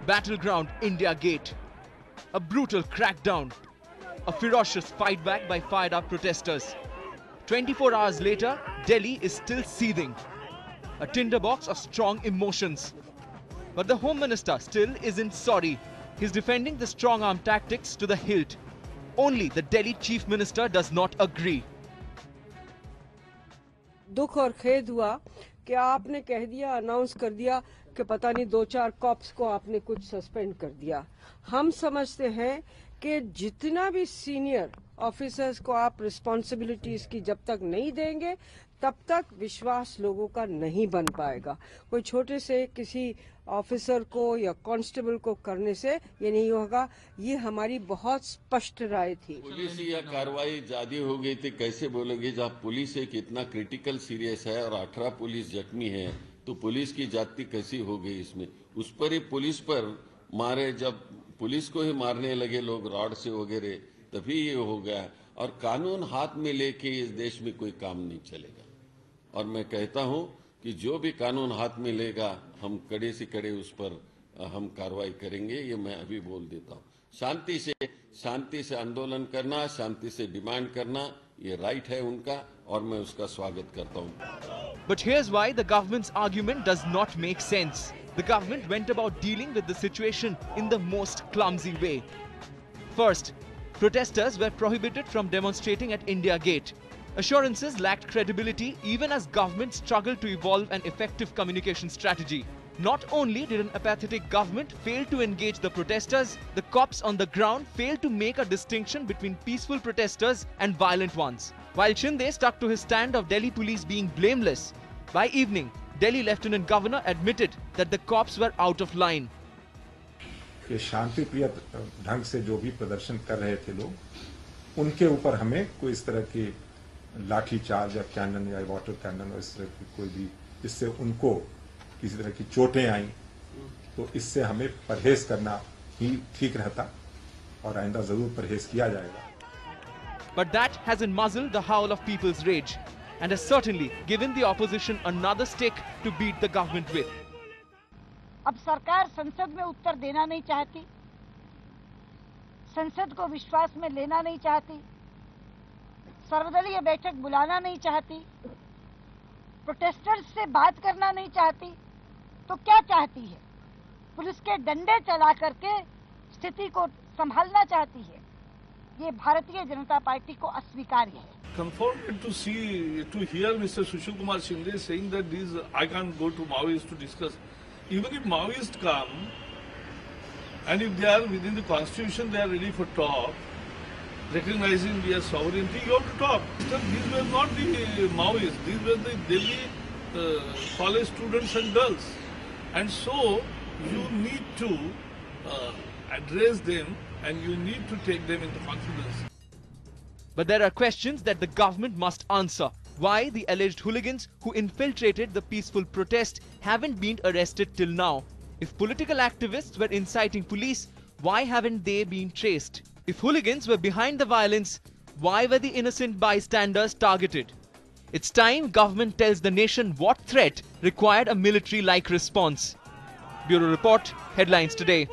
Battleground India Gate. A brutal crackdown. A ferocious fight back by fired up protesters. 24 hours later, Delhi is still seething. A tinderbox of strong emotions. But the Home Minister still isn't sorry. He's defending the strong arm tactics to the hilt. Only the Delhi Chief Minister does not agree. दुख और खेद हुआ कि आपने कह दिया, announce कर दिया कि पता नहीं 2-4 कॉप्स को आपने कुछ सस्पेंड कर दिया। हम समझते हैं कि जितना भी सीनियर ऑफिसर्स को आप रिस्पॉन्सिबिलिटीज की जब तक नहीं देंगे तब तक विश्वास लोगों का नहीं बन पाएगा। कोई छोटे से किसी ऑफिसर को या कांस्टेबल को करने से ये नहीं होगा। ये हमारी बहुत स्पष्ट राय थी। पुलिस या कार्रवाई ज्यादा हो गई थी, कैसे बोलोगे? जब पुलिस एक इतना क्रिटिकल सीरियस है और 18 पुलिस जख्मी है, तो पुलिस की जाति कैसी हो गई इसमें? उस पर ही पुलिस पर मारे, जब पुलिस को ही मारने लगे लोग रॉड से वगैरह, तभी ये हो गया। और कानून हाथ में लेके इस देश में कोई काम नहीं चलेगा। और मैं कहता हूं कि जो भी कानून हाथ में लेगा, हम कड़े से कड़े उस पर हम कार्रवाई करेंगे। ये मैं अभी बोल देता हूं। शांति से आंदोलन करना, शांति से डिमांड करना, ये राइट है उनका और मैं उसका स्वागत करता हूं। But here's why the government's argument does not make sense. The government went about dealing with the situation in the most clumsy way. First, protesters were prohibited from demonstrating at India Gate. Assurances lacked credibility even as government struggled to evolve an effective communication strategy. Not only did an apathetic government fail to engage the protesters, the cops on the ground failed to make a distinction between peaceful protesters and violent ones. While Shinde stuck to his stand of Delhi police being blameless, by evening, Delhi Lieutenant Governor admitted that the cops were out of line. कि शांतिप्रिय ढंग से जो भी प्रदर्शन कर रहे थे लोग, उनके ऊपर हमें कोई इस तरह की लाठी चार्ज या कैनन या वाटर कैनन और इस तरह की कोई भी, इससे उनको किसी तरह की चोटें आई, तो इससे हमें परहेज करना ही ठीक रहता और आइंदा जरूर परहेज किया जाएगा। But that hasn't muzzled the howl of people's rage and has certainly given the opposition another stick to beat the government with. अब सरकार संसद में उत्तर देना नहीं चाहती, संसद को विश्वास में लेना नहीं चाहती, सर्वदलीय बैठक बुलाना नहीं चाहती, प्रोटेस्टर्स से बात करना नहीं चाहती, तो क्या चाहती है? पुलिस के डंडे चला करके स्थिति को संभालना चाहती है। ये भारतीय जनता पार्टी को अस्वीकार्य है। Confronted to hear Mr. Sushil Kumar Shinde saying that I can't go to Maoists to discuss. Even if Maoists come, and if they are within the constitution, they are ready for talk, recognizing their sovereignty, you have to talk. These were not the Maoists, these were the Delhi college students and girls. And so, you need to address them and you need to take them into confidence. But there are questions that the government must answer. Why the alleged hooligans who infiltrated the peaceful protest haven't been arrested till now? If political activists were inciting police, why haven't they been traced? If hooligans were behind the violence, why were the innocent bystanders targeted? It's time government tells the nation what threat required a military-like response. Bureau Report, Headlines Today.